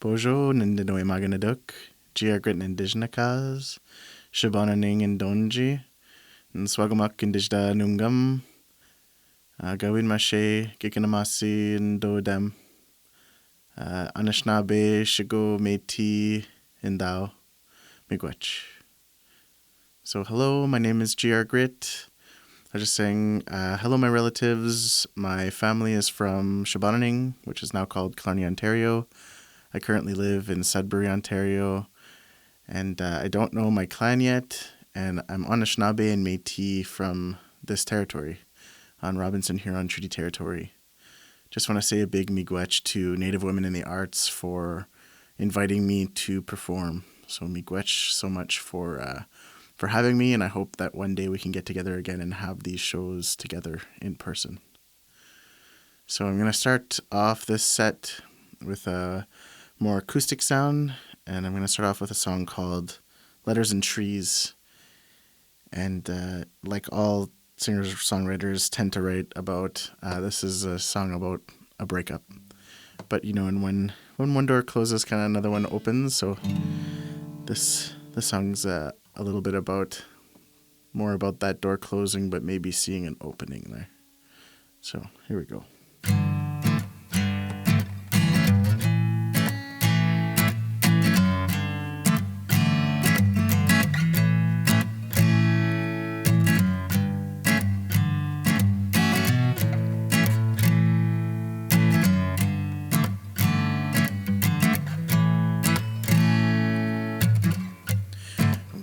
Bojo Nindinoy Maganaduk, G.R. Gritt Indigenous, Shabananing and Donji, and Swagamak Indijda Nungam, Gawin Mashe, Giganamasi and Dodem, Anishinaabe, Shigo, Métis, and Dao, Miigwech. So hello, my name is G.R. Gritt. I was just saying, hello my relatives. My family is from Shabananing, which is now called Killarney, Ontario. I currently live in Sudbury, Ontario, and I don't know my clan yet, and I'm Anishinaabe and Métis from this territory, on Robinson Huron Treaty Territory. Just want to say a big miigwech to Native women in the arts for inviting me to perform. So miigwech so much for having me, and I hope that one day we can get together again and have these shows together in person. So I'm going to start off this set with a more acoustic sound, and I'm going to start off with a song called Letters and Trees. And like all singers-songwriters tend to write about, this is a song about a breakup. But, you know, and when one door closes, kind of another one opens, so this song's a little bit more about that door closing, but maybe seeing an opening there. So here we go.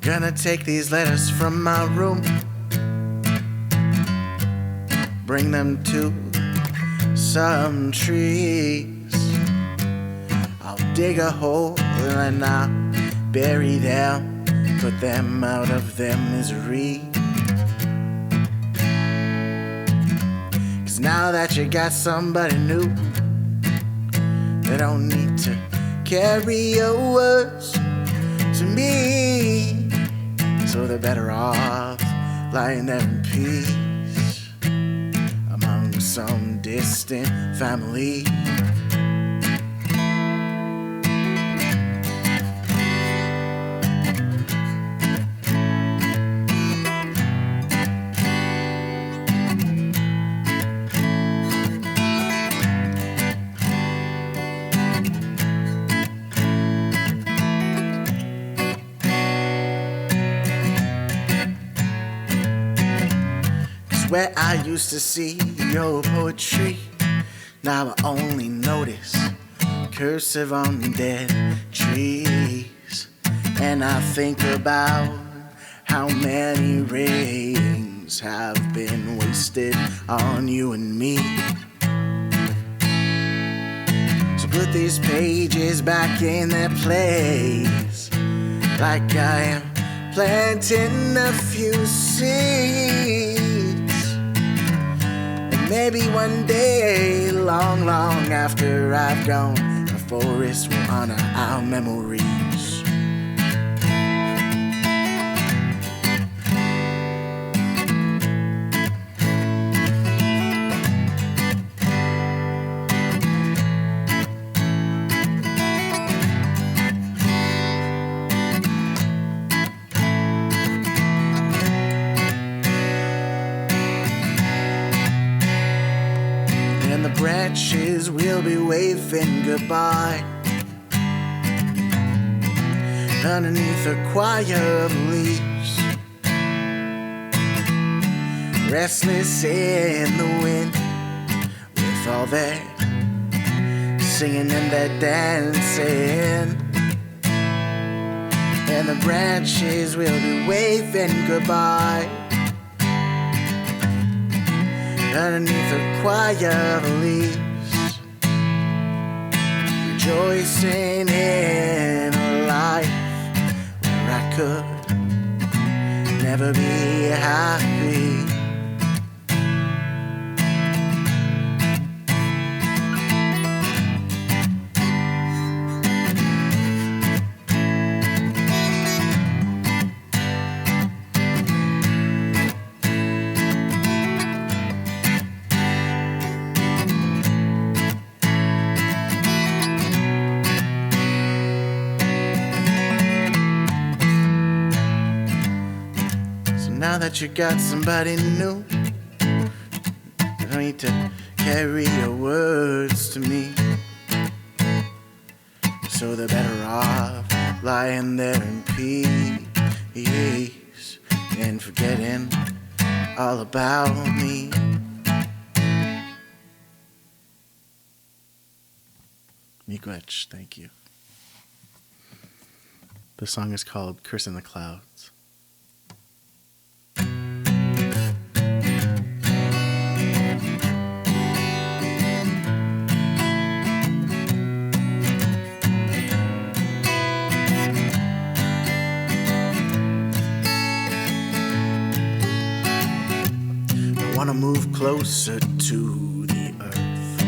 Gonna take these letters from my room, bring them to some trees. I'll dig a hole and I'll bury them, put them out of their misery. 'Cause now that you got somebody new, they don't need to carry your words to me. So they're better off lying there in peace among some distant family. 'Cause where I used to see your poetry, now I only notice cursive on dead trees. And I think about how many rains have been wasted on you and me. So put these pages back in their place, like I am planting a few seeds. And maybe one day, long, long after I've gone, the forest will honor our memories. Branches will be waving goodbye underneath a choir of leaves, restless in the wind, with all their singing and their dancing. And the branches will be waving goodbye underneath a choir of leaves, rejoicing in a life where I could never be happy. that you got somebody new. You don't need to carry your words to me. So they're better off lying there in peace and forgetting all about me. Miigwech, thank you. The song is called Curse in the Clouds. I want to move closer to the earth.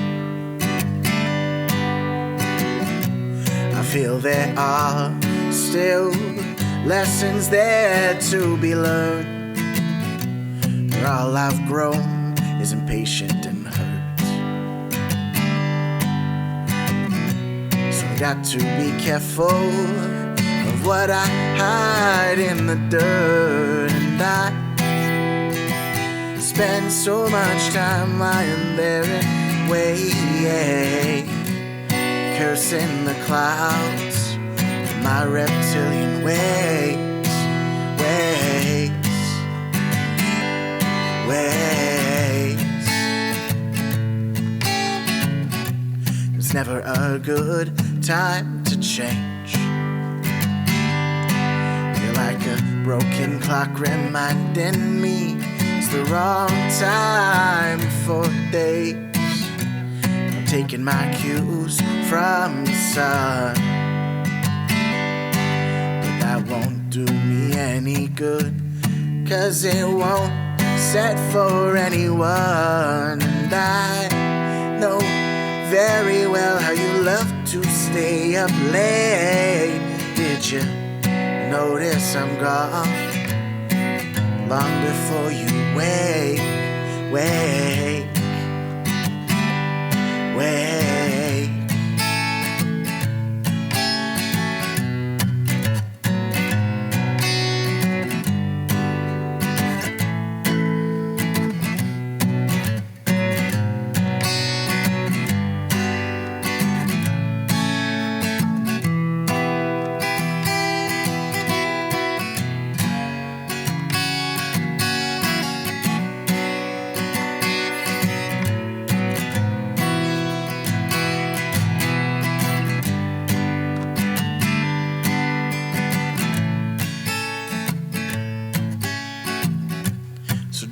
I feel there are still lessons there to be learned, but all I've grown is impatient and hurt. So I got to be careful of what I hide in the dirt, and I spend so much time lying there and wait, cursing the clouds, my reptilian ways. It's never a good time to change. You're like a broken clock reminding me it's the wrong time for days. I'm taking my cues from the sun, but that won't do me any good, 'cause it won't set for anyone. And I know very well how you love to stay up late. Did you notice I'm gone long before you wake?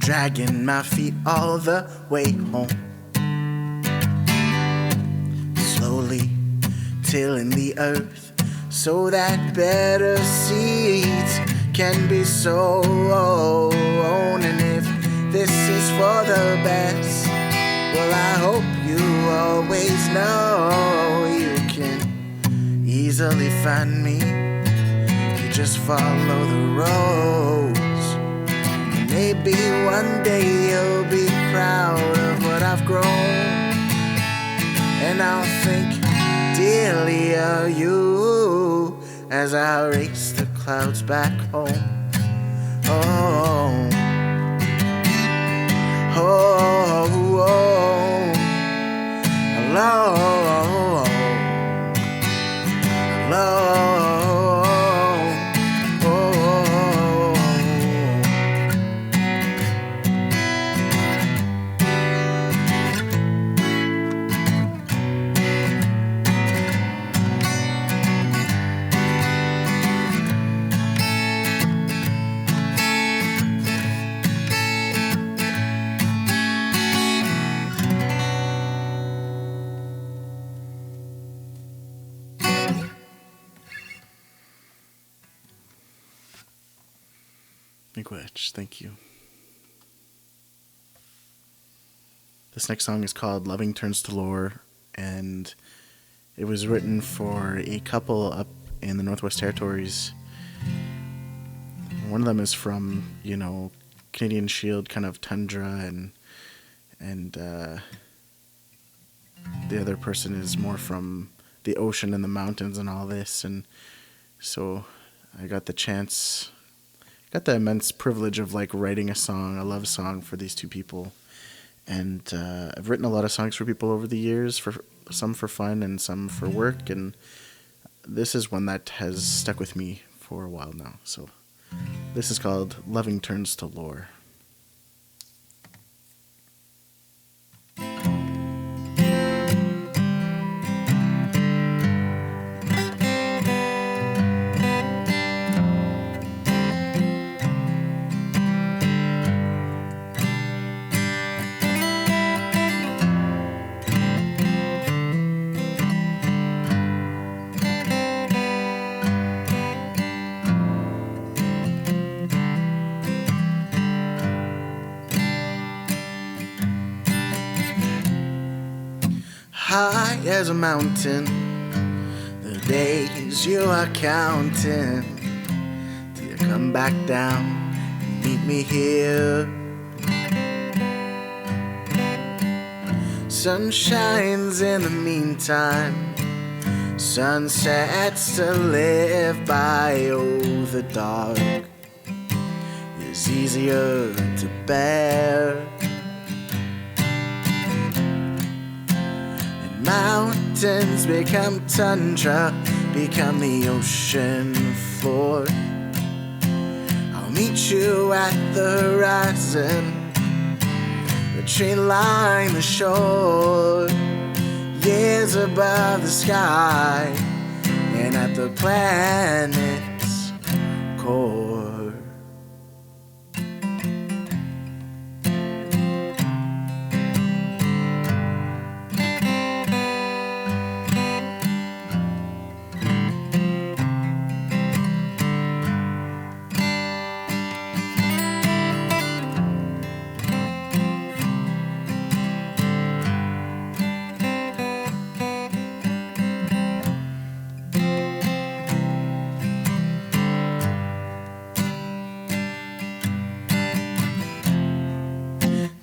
Dragging my feet all the way home, slowly tilling the earth so that better seeds can be sown. And if this is for the best, well, I hope you always know you can easily find me. You just follow the roads. Maybe one day you'll be proud of what I've grown, and I'll think dearly of you as I race the clouds back home. Oh, oh, oh, oh, hello, hello. Miigwech, thank you. This next song is called Loving Turns to Lore, and it was written for a couple up in the Northwest Territories. One of them is from, Canadian Shield, kind of tundra, and the other person is more from the ocean and the mountains and all this. And so I got got the immense privilege of like writing a song, a love song for these two people. And I've written a lot of songs for people over the years, for some for fun and some for work. And this is one that has stuck with me for a while now. So this is called Loving Turns to Lore. High as a mountain, the days you are counting, till you come back down and meet me here. Sun shines in the meantime, sun sets to live by. Oh, the dark is easier to bear. Mountains become tundra, become the ocean floor. I'll meet you at the horizon, the tree line, the shore, years above the sky, and at the planet's core.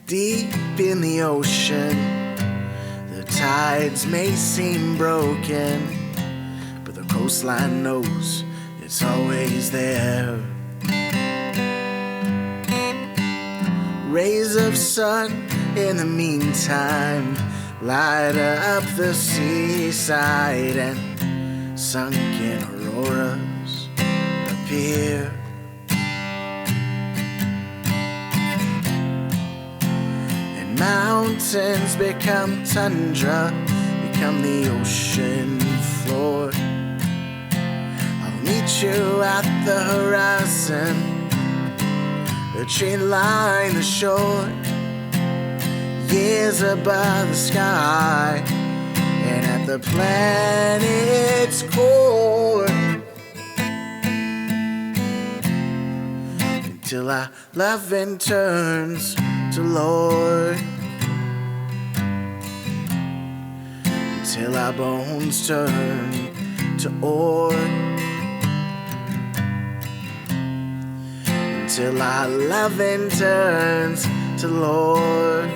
Deep in the ocean, the tides may seem broken, but the coastline knows it's always there. Rays of sun in the meantime light up the seaside, and sunken auroras appear. Mountains become tundra, become the ocean floor. I'll meet you at the horizon, the tree line, the shore, years above the sky, and at the planet's core. Until our loving turns to Lord, till our bones turn to ore, until our loving turns to Lord.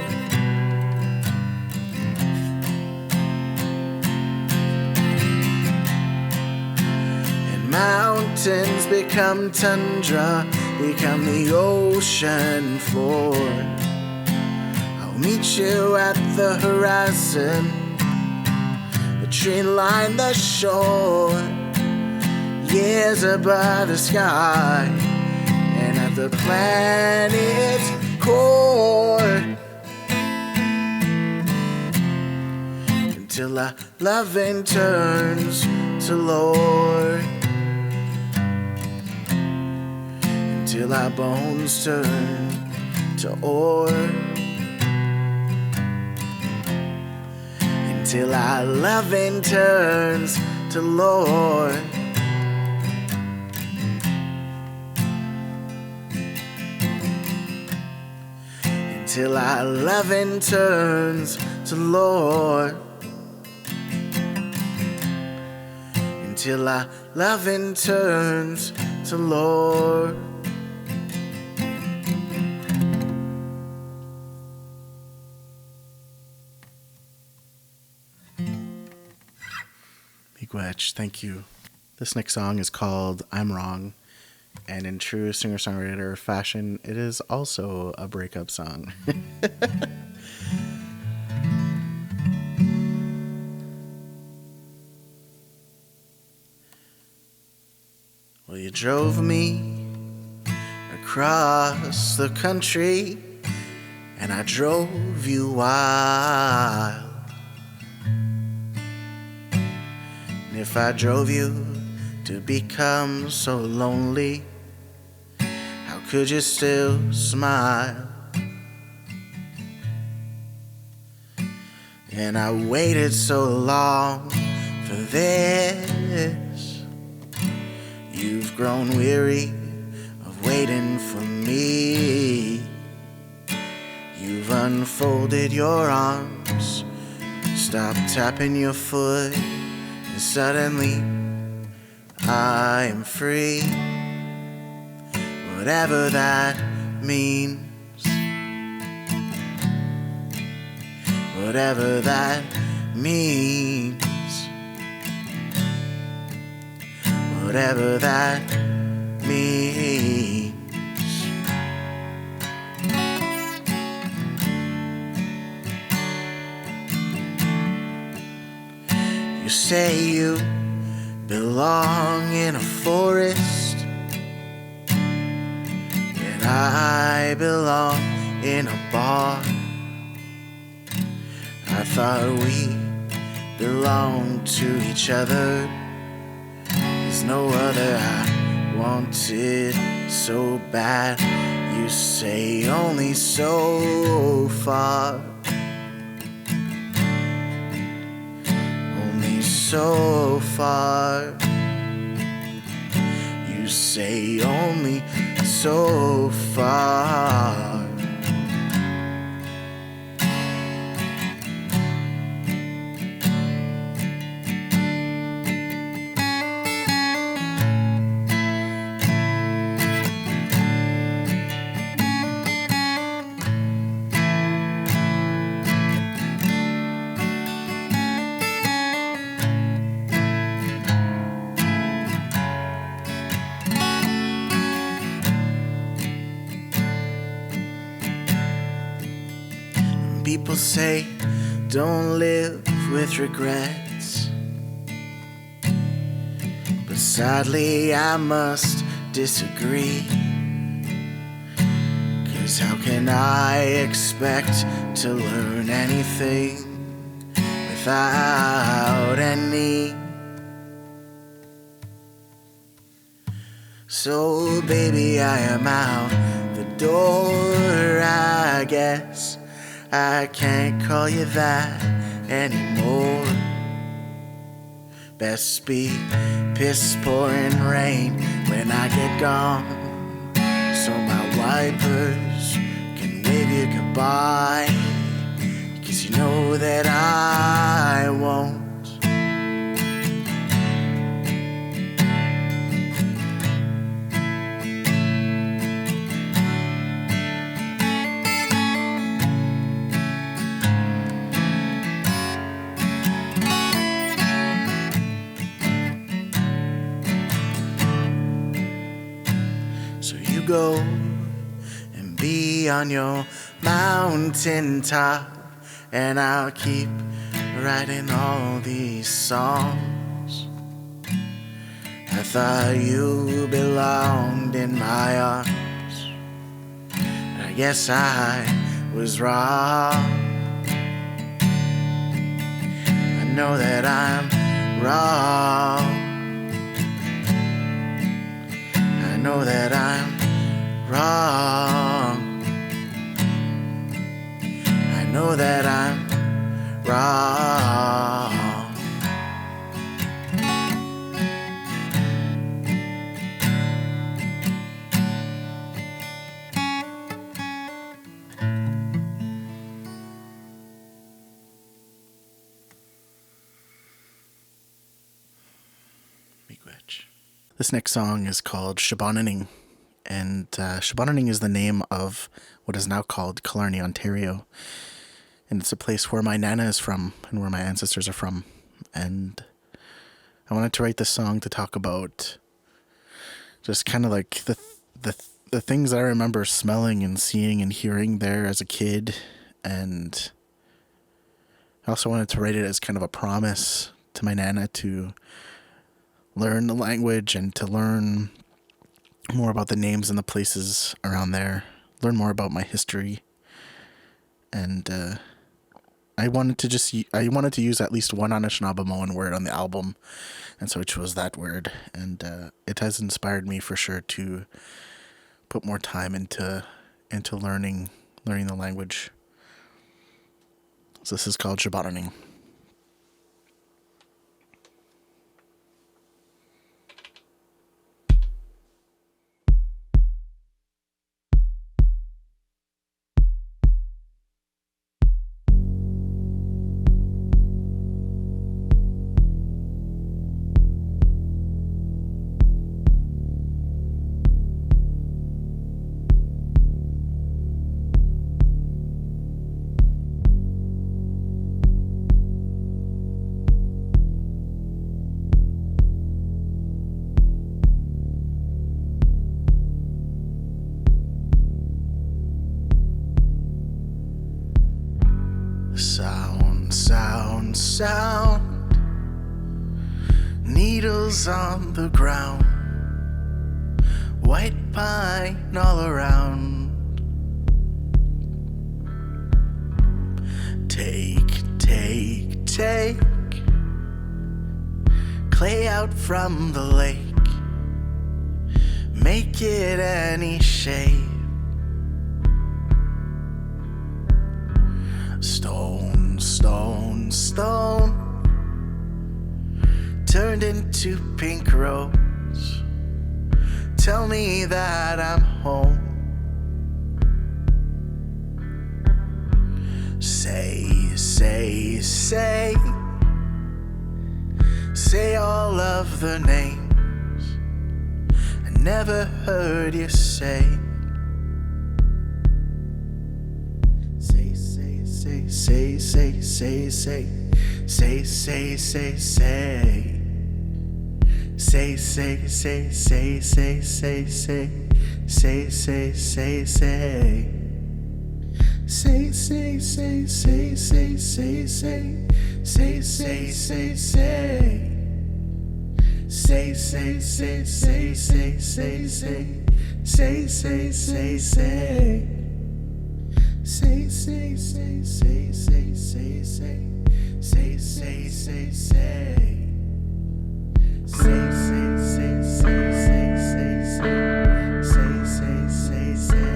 And mountains become tundra, become the ocean floor. I'll meet you at the horizon, the tree line, the shore, years above the sky, and at the planet's core. Until our loving turns to Lord, until our bones turn to ore, until our loving turns to Lord. Until our loving turns to Lord. Until our loving turns to Lord. Miigwech, thank you. This next song is called I'm Wrong, And in true singer-songwriter fashion, it is also a breakup song. Well, you drove me across the country, and I drove you wild. And if I drove you to become so lonely, how could you still smile? And I waited so long for this. You've grown weary of waiting for me. You've unfolded your arms, stopped tapping your foot, and suddenly I am free. Whatever that means. Whatever that means. Whatever that means. You say you belong in a forest, and I belong in a bar. I thought we belonged to each other. There's no other I wanted so bad. You say only so far. Only so far. You say only so far. People say don't live with regrets, but sadly I must disagree. 'Cause how can I expect to learn anything without any? So baby, I am out the door, I guess. I can't call you that anymore. Best be piss pouring rain when I get gone, so my wipers can wave you goodbye. 'Cause you know that I won't. Go and be on your mountain top, and I'll keep writing all these songs. I thought you belonged in my arms. I guess I was wrong. I know that I'm wrong. I know that I'm wrong. I know that I'm wrong. This next song is called Shabananing. And Shabananing is the name of what is now called Killarney, Ontario. And it's a place where my Nana is from and where my ancestors are from. And I wanted to write this song to talk about just kind of like the things I remember smelling and seeing and hearing there as a kid. And I also wanted to write it as kind of a promise to my Nana to learn the language and to learn more about the names and the places around there, learn more about my history. And I wanted to use at least one Anishinaabe word on the album, and so I chose that word. And it has inspired me for sure to put more time into learning the language. So this is called Shabaraning. Sound, sound, sound. Needles on the ground. White pine all around. Take, take, take. Clay out from the lake. Make it any shape. Stone, stone, stone, turned into pink rose. Tell me that I'm home. Say, say, say, say all of the names I never heard you say. Say, say, say, say, say, say, say, say. Say, say, say, say, say, say, say, say, say, say, say. Say, say, say, say, say, say, say, say, say, say, say. Say, say, say, say, say, say, say, say, say, say, say. Say, say, say, say, say, say, say, say, say, say, say. Say, say, say, say, say, say, say, say, say, say.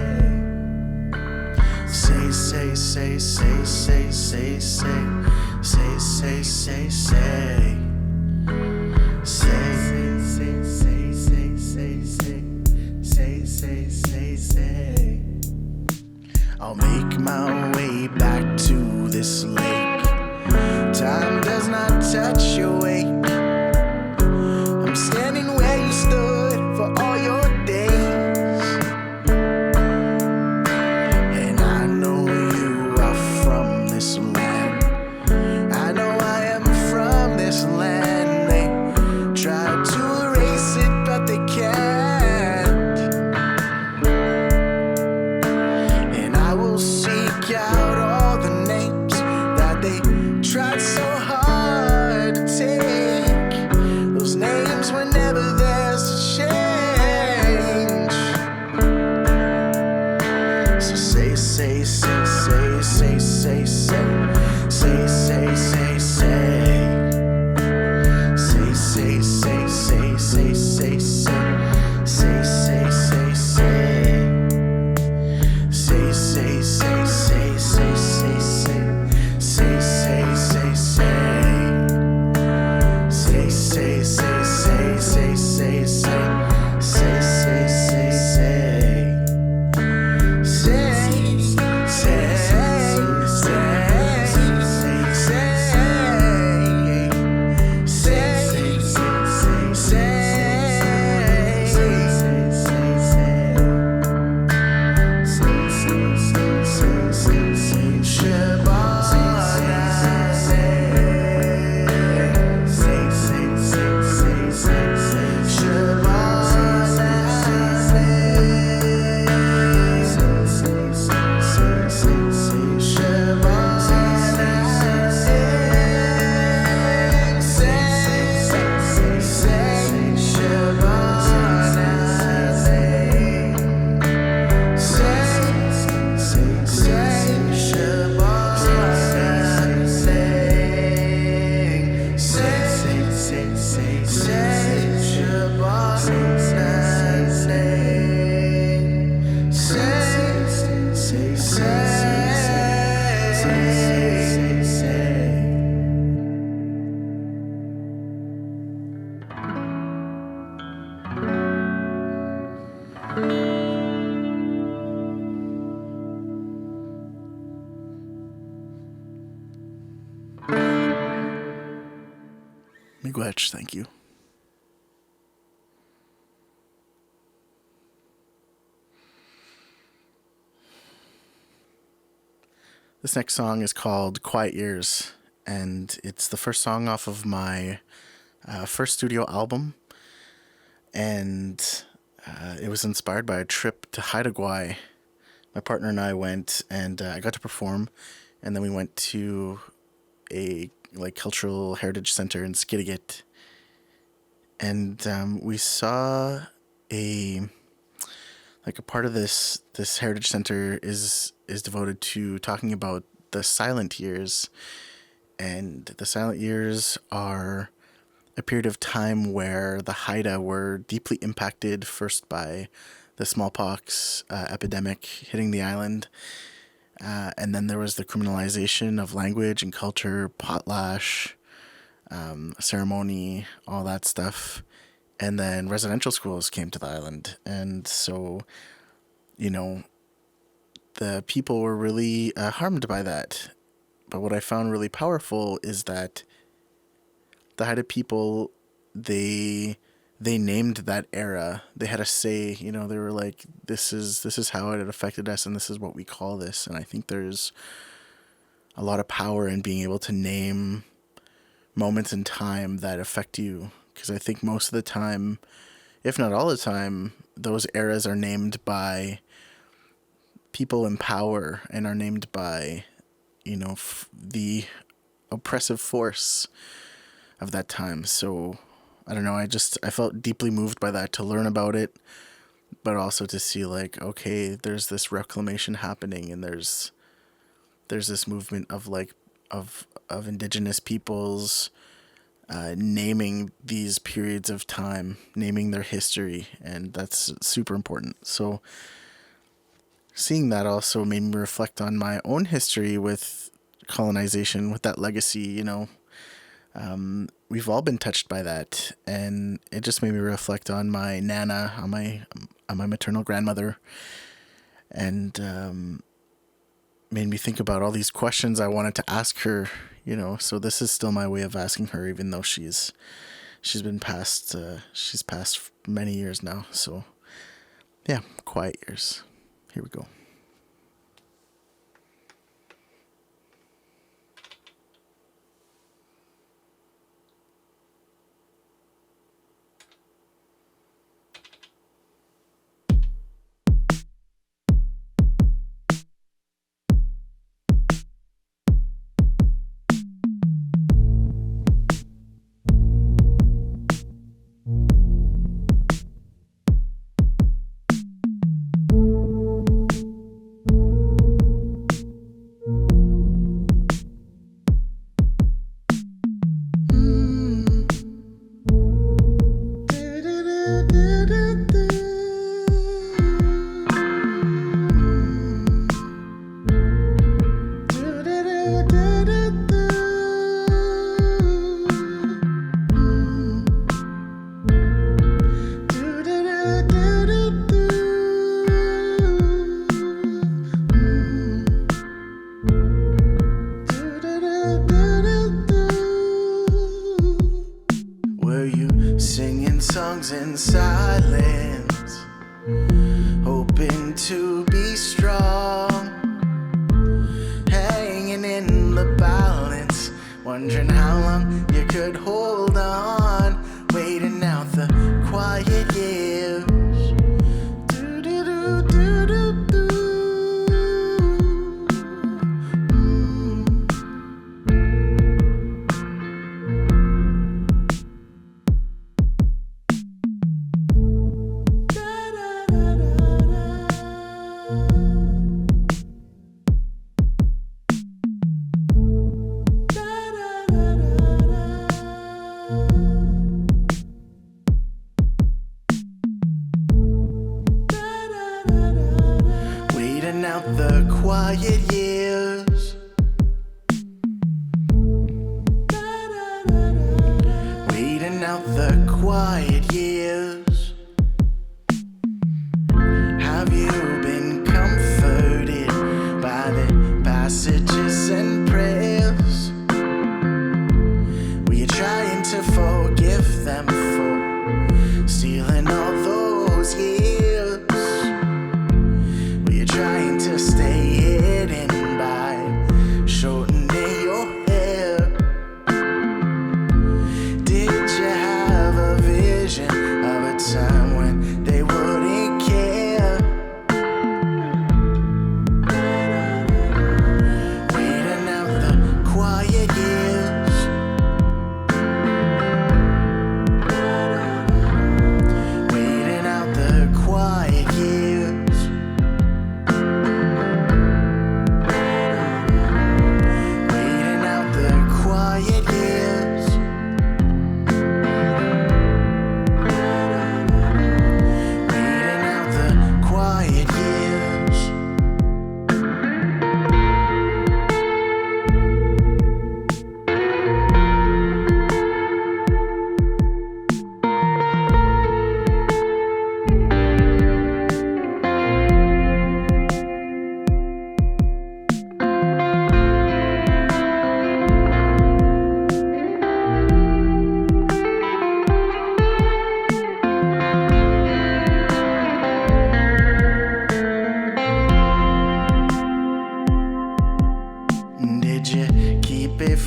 Say, say, say, say, say, say, say, say, say, say, say. Say, say, say, say, say, say, say, say, say. I'll make my way back to this lake. Time does not touch your wake. I'm standing where you stood for all your days. And I know you are from this land. I know I am from this land. They try to erase it, but they can't. And I will seek out all the names that they tried so hard to take. Those names were never theirs to change. So say, say, say, say, say, say, say, say, say, say, say. Say, say, say, say, say, say, say, say, say, say, say. Say, say, say, say, say, say, say, say, say, say, say. Say, say, say, say, say, say, say, say, say, say, say. Say, say, say, say, say, say. Miigwech, thank you. This next song is called Quiet Years, and it's the first song off of my first studio album, and it was inspired by a trip to Haida. My partner and I went, and I got to perform, and then we went to a cultural heritage center in Skidegate, and we saw a part of this heritage center is devoted to talking about the silent years, and the silent years are a period of time where the Haida were deeply impacted first by the smallpox epidemic hitting the island, and then there was the criminalization of language and culture, potlatch, ceremony, all that stuff. And then residential schools came to the island. And so, the people were really harmed by that. But what I found really powerful is that the Haida people, they named that era. They had a say, they were like, this is how it affected us, and this is what we call this. And I think there's a lot of power in being able to name moments in time that affect you. Because I think most of the time, if not all the time, those eras are named by people in power and are named by, the oppressive force of that time. So, I don't know, I felt deeply moved by that, to learn about it, but also to see okay, there's this reclamation happening, and there's this movement of Indigenous peoples naming these periods of time, naming their history, and that's super important. So seeing that also made me reflect on my own history with colonization, with that legacy. We've all been touched by that, and it just made me reflect on my nana, on my maternal grandmother, and made me think about all these questions I wanted to ask her. So this is still my way of asking her, even though she's passed many years now. So yeah, quiet years. Here we go. Songs in silence, hoping to be strong, hanging in the balance, wondering how long you could hold on, waiting out the quiet years. Out the quiet years, waiting out the quiet years. Have you been comforted by the passages and prayers? Were you trying to focus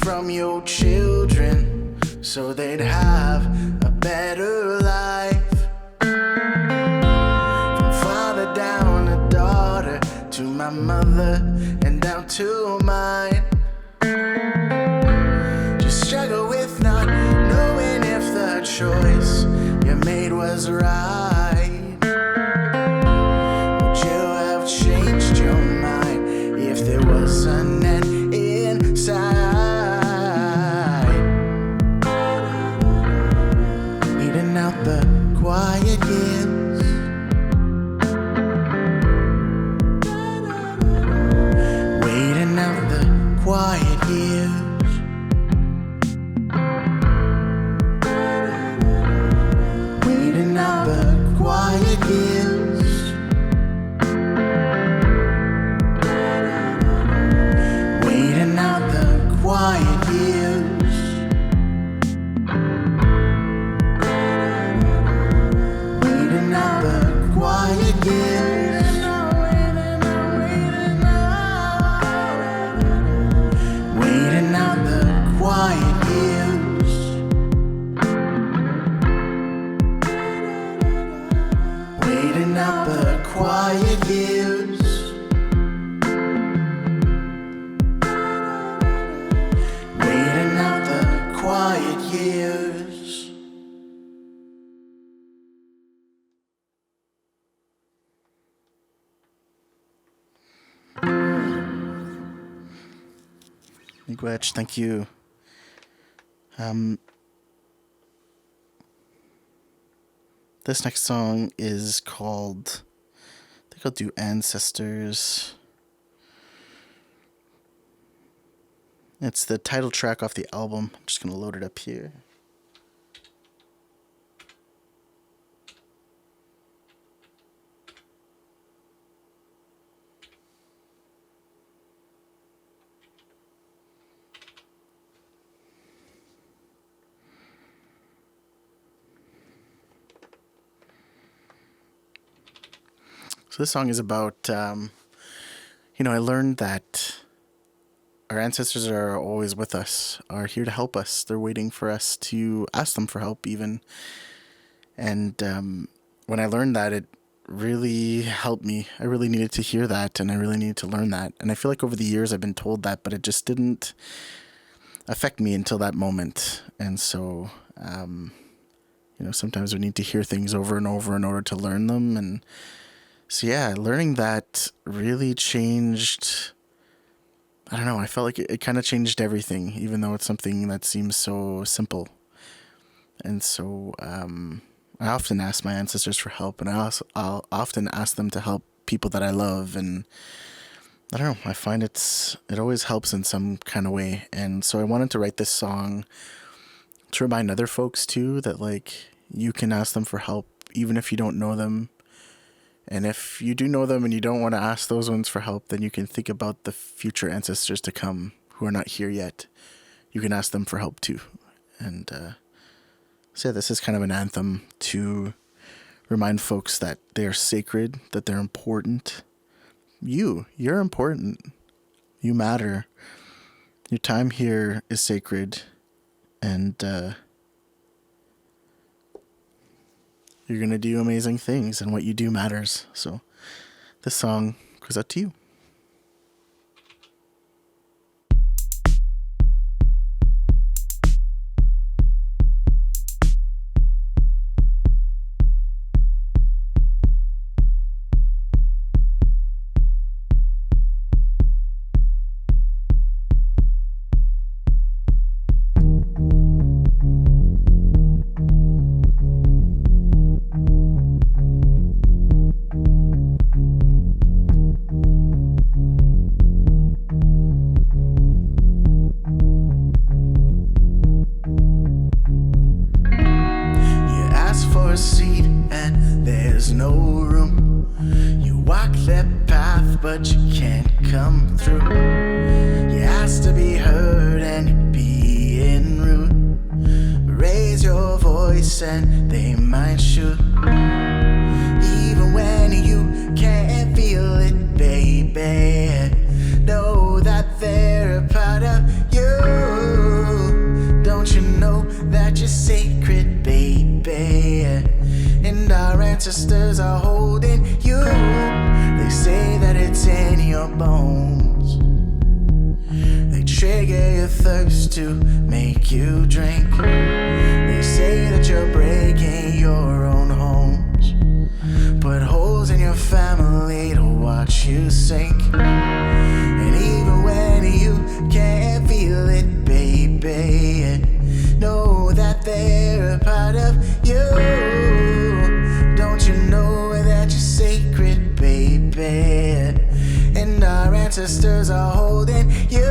from your children so they'd have a better life. From father down to daughter, to my mother and down to mine. Just struggle with not knowing if the choice you made was right. Would you have changed your mind if there was an end inside? Weeding out the quiet years, waiting out the quiet years. Waiting out the quiet years. Waiting out the quiet years. Waiting out the quiet years. Waiting out the quiet years. Waiting out the quiet years. Waiting out the quiet years. Miigwech, thank you. This next song is called, I think I'll do Ancestors. It's the title track off the album. I'm just going to load it up here. So this song is about, I learned that our ancestors are always with us, are here to help us. They're waiting for us to ask them for help even. And when I learned that, it really helped me. I really needed to hear that, and I really needed to learn that. And I feel like over the years I've been told that, but it just didn't affect me until that moment. And so, sometimes we need to hear things over and over in order to learn them. And so, yeah, learning that really changed, I don't know, I felt like it kind of changed everything, even though it's something that seems so simple. And so I often ask my ancestors for help, and I'll often ask them to help people that I love. And I don't know, I find it always helps in some kind of way. And so I wanted to write this song to remind other folks too that, like, you can ask them for help even if you don't know them. And if you do know them and you don't want to ask those ones for help, then you can think about the future ancestors to come who are not here yet. You can ask them for help too. And so yeah, this is kind of an anthem to remind folks that they're sacred, that they're important. You're important. You matter. Your time here is sacred. And you're going to do amazing things, and what you do matters. So this song goes out to you. But you can't come through. You ask to be heard and you're being rude. Raise your voice and they might shoot. Even when you can't feel it, baby, know that they're a part of you. ancestors are holding you. They say that it's in your bones. They trigger your thirst to make you drink. They say that you're breaking your own homes. Put holes in your family to watch you sink. And even when you can't feel it, baby, know that they're a part of you. Don't you know that you're sacred, baby? And our ancestors are holding you.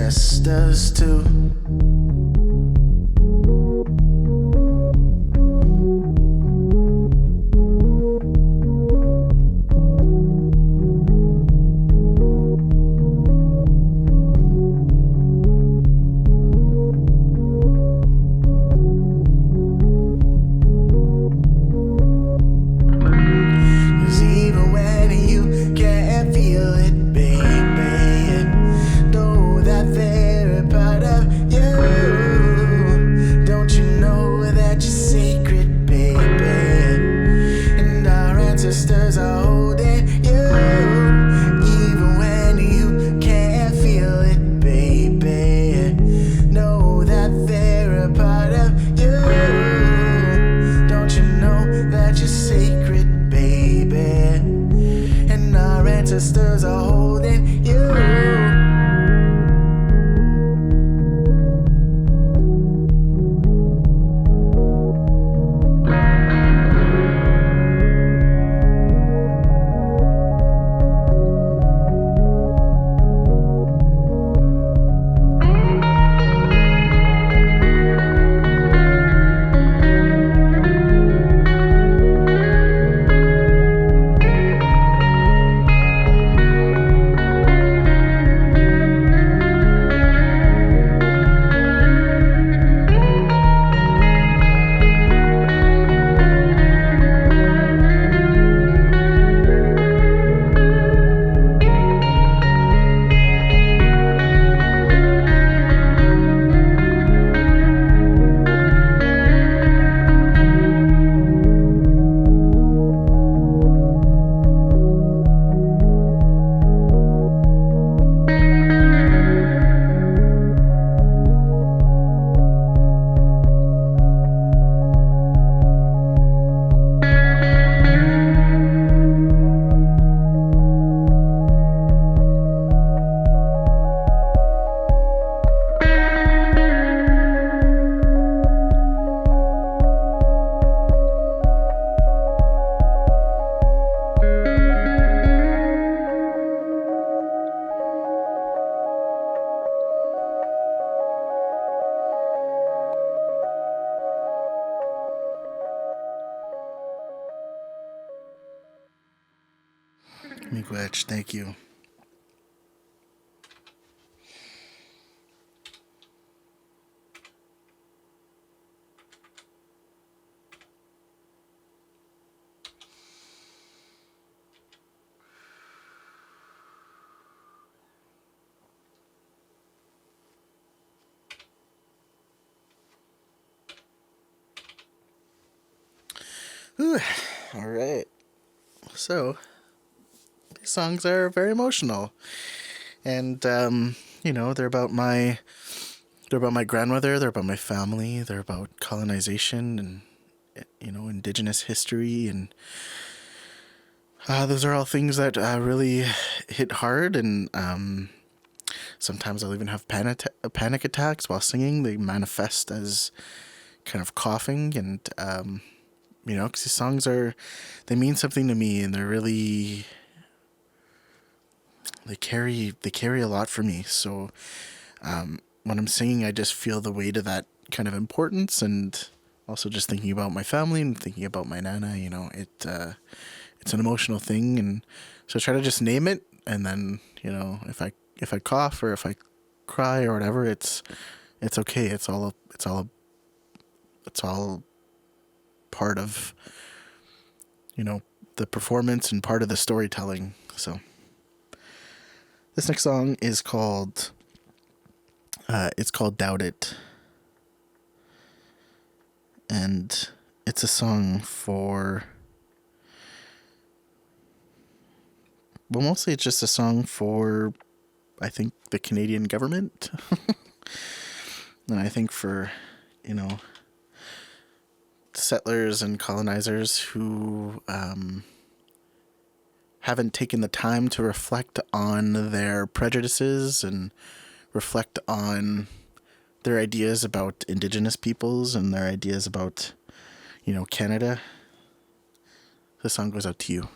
Ancestors too. Ancestors are holding you. Miigwech, thank you. Ooh, all right. So, these songs are very emotional, and they're about my grandmother. They're about my family. They're about colonization and indigenous history, and those are all things that really hit hard. And Sometimes I'll even have panic attacks while singing. They manifest as kind of coughing, and because these songs they mean something to me, and they're really, they carry a lot for me. So when I'm singing, I just feel the weight of that kind of importance, and also just thinking about my family and thinking about my nana. It's an emotional thing, and so I try to just name it, and then if I cough or if I cry or whatever, it's okay. It's all part of the performance and part of the storytelling. So this next song is called Doubt It, and it's a song for, well, mostly it's just a song for, I think, the Canadian government. And I think for settlers and colonizers who haven't taken the time to reflect on their prejudices and reflect on their ideas about Indigenous peoples and their ideas about, Canada. This song goes out to you.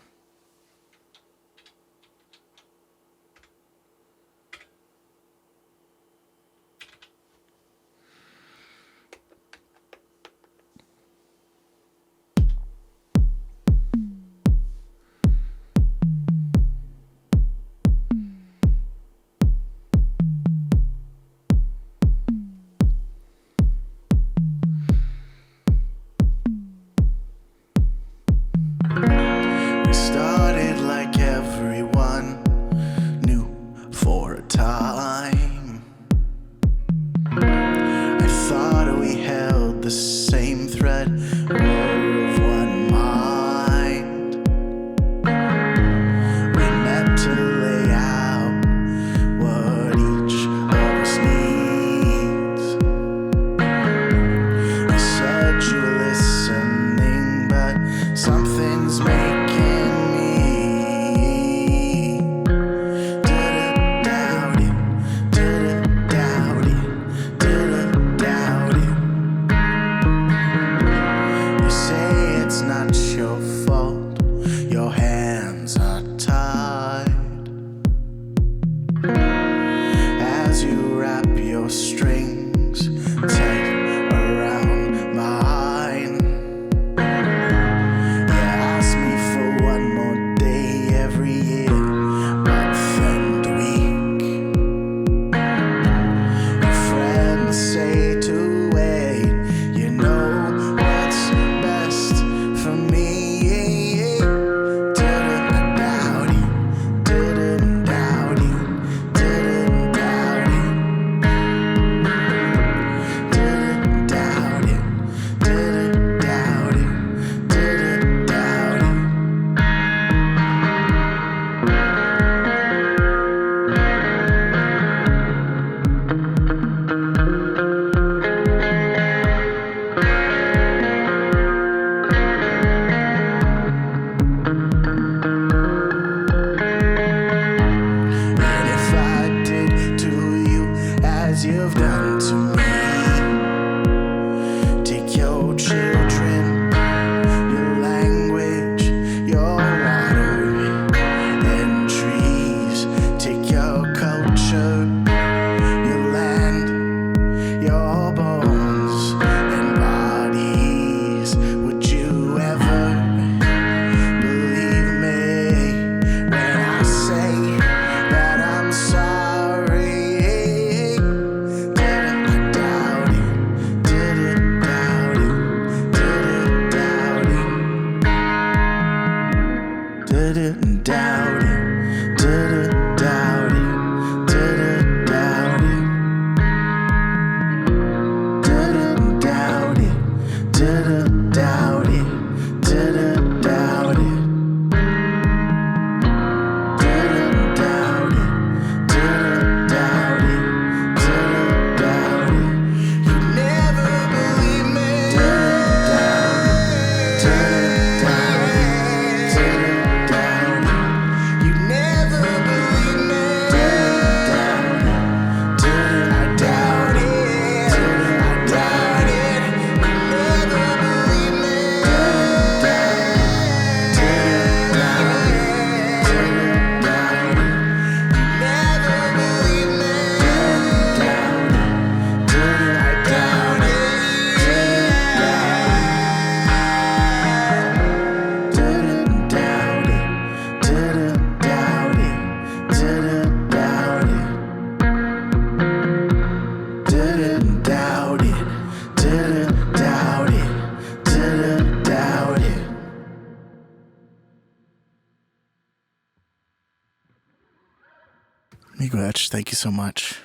Miigwech, thank you so much.